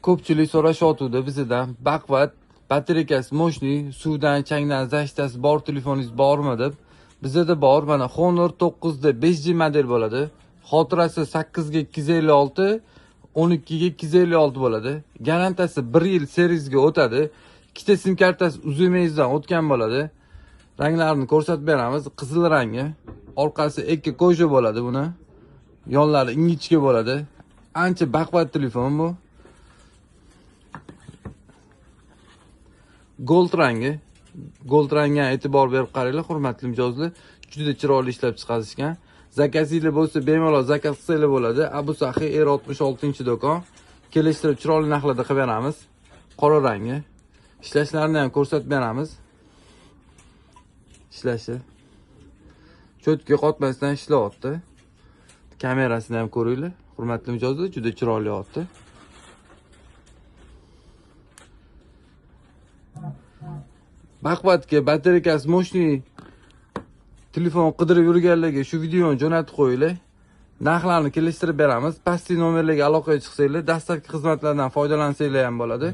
Ko'pchilik so'rashyotuvdi bizdan baquvvat batareykasi mo'shniy, suvdan, changdan zashtasi bor telefoningiz bormi deb. Bizda bor, mana Honor 9 da 5G model bo'ladi. Xotirasi 8 ga 256, 12 ga 256 bo'ladi. Garantiyasi 1 yil servisga o'tadi. Ikkita sim kartasi uzilmayizdan o'tgan bo'ladi. Ranglarini ko'rsatib beramiz. Qizil rangi, orqasi ikki koja bo'ladi buni. Yonlari ingichka bo'ladi. Ancha baquvvat telefon bu. Gold rangi. Gold rangiga e'tibor berib qaranglar, hurmatli mijozlar. Juda chiroyli ishlab chiqarishgan. Zakazinglar bo'lsa, bemalol zakaz qilsanglar bo'ladi. Abu Sahi R66-do'kon. Kelishtirib chiroyli narxlarda qilib beramiz. Qora rangi. Ishlashlarini ham ko'rsatib beramiz. Ishlashi. Cho'tga qotmasdan ishlayapti. Kamerasini ham ko'ringlar. Hurmatli mijozlar, juda chiroyli o'tdi. Baquvvatga batareykasi mo'shniy telefon qidirib yurganlarga shu videoni jo'natib qo'yinglar. Narxlarni kelishtirib beramiz. Pastki nomerlarga aloqaga chiqsanglar, dastlabki xizmatlardan foydalansanglar ham bo'ladi.